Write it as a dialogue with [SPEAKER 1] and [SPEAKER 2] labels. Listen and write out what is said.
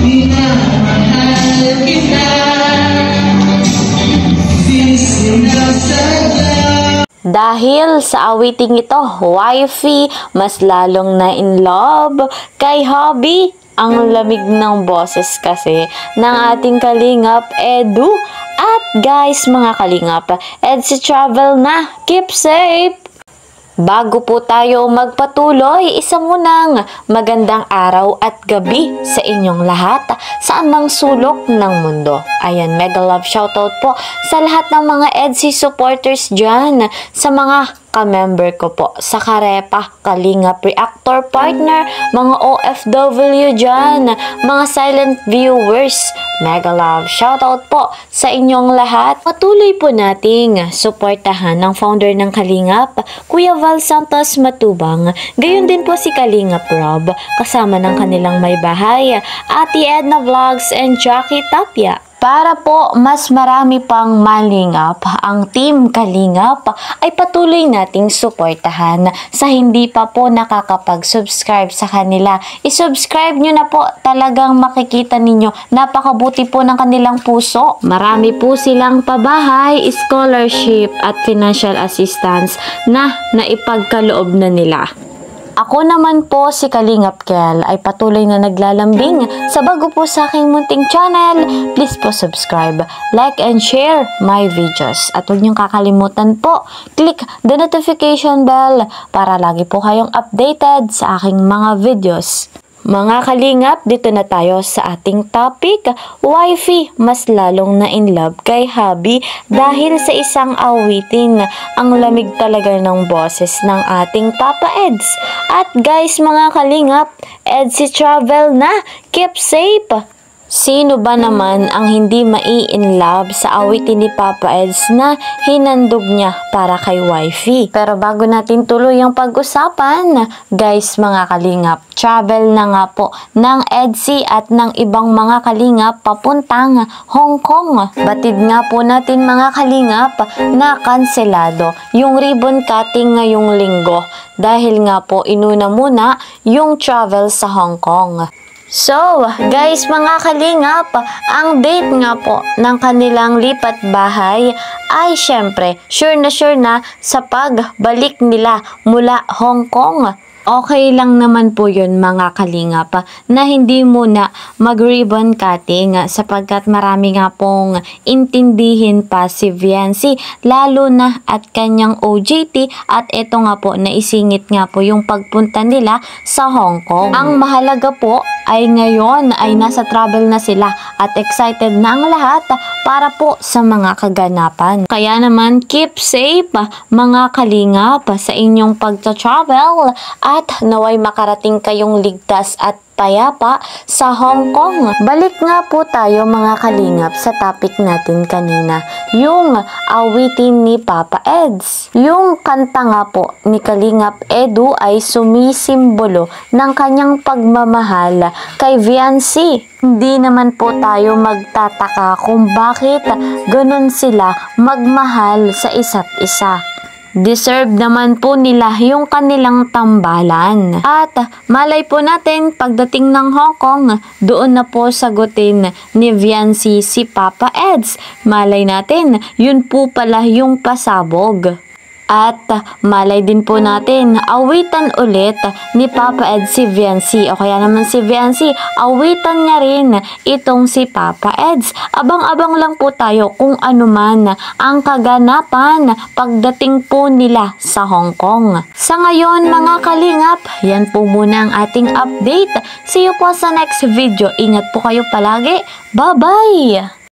[SPEAKER 1] Minamahal kita, sinasadya.
[SPEAKER 2] Dahil sa awiting ito, wifey, mas lalong na in love kay hubby. Ang lamig ng boses kasi ng ating kalingap Edu. At guys, mga kalingap, EDSI travel na. Keep safe! Bago po tayo magpatuloy, isa munang magandang araw at gabi sa inyong lahat saan mang sulok ng mundo. Ayan, mega love shoutout po sa lahat ng mga EDSI supporters dyan, sa mga ka-member ko po sa Karepa, Kalingap Reactor Partner, mga OFW dyan, mga silent viewers, mega love shoutout po sa inyong lahat. Patuloy po nating suportahan ng founder ng Kalingap, Kuya Val Santos Matubang, gayon din po si Kalingap Rob, kasama ng kanilang may bahay, Ate Edna Vlogs and Jackie Tapia. Para po mas marami pang malingap, ang Team Kalingap ay patuloy nating suportahan. Sa hindi pa po nakakapag-subscribe sa kanila, isubscribe nyo na po. Talagang makikita ninyo, napakabuti po ng kanilang puso. Marami po silang pabahay, scholarship at financial assistance na naipagkaloob na nila. Ako naman po si Kalingap Kel ay patuloy na naglalambing sa bago po sa aking munting channel. Please po subscribe, like and share my videos. At huwag niyong kakalimutan po, click the notification bell para lagi po kayong updated sa aking mga videos. Mga kalingap, dito na tayo sa ating topic. Wifey, mas lalong na in love kay hubby dahil sa isang awitin. Ang lamig talaga ng boses ng ating Papa Eds. At guys, mga kalingap, EDSI travel na. Keep safe! Sino ba naman ang hindi mai-in love sa awitin ni Papa Eds na hinandog niya para kay wifey? Pero bago natin tuloy ang pag-usapan, guys, mga kalingap, travel na nga po ng EDSI at ng ibang mga kalingap papuntang Hong Kong. Batid nga po natin, mga kalingap, na kanselado yung ribbon cutting ngayong linggo dahil nga po inuna muna yung travel sa Hong Kong. So, guys, mga kalingap, ang date nga po ng kanilang lipat bahay ay syempre sure na sa pagbalik nila mula Hong Kong. Okay lang naman po yun, mga kalingap, na hindi muna mag-ribbon cutting sapagkat marami nga pong intindihin pa si Viancy, lalo na at kanyang OJT, at ito nga po, naisingit nga po yung pagpunta nila sa Hong Kong. Ang mahalaga po ay ngayon ay nasa travel na sila at excited na ang lahat para po sa mga kaganapan. Kaya naman, keep safe, mga kalingap, sa inyong pagta-travel at naway makarating kayong ligtas at payapa sa Hong Kong. Balik nga po tayo, mga kalingap, sa topic natin kanina, yung awitin ni Papa Eds. Yung kanta nga po ni Kalingap Edu ay sumisimbolo ng kanyang pagmamahal kay Viancy. Hindi naman po tayo magtataka kung bakit ganun sila magmahal sa isa't isa. Deserve naman po nila yung kanilang tambalan. At malay po natin, pagdating ng Hong Kong, doon na po sagutin ni Viancy si Papa Eds. Malay natin, yun po pala yung pasabog. At malay din po natin, awitan ulit ni Papa Eds si Viancy, o kaya naman si Viancy, awitan niya rin itong si Papa Eds. Abang-abang lang po tayo kung ano man ang kaganapan pagdating po nila sa Hong Kong. Sa ngayon, mga kalingap, yan po muna ang ating update. See you po sa next video. Ingat po kayo palagi. Bye-bye!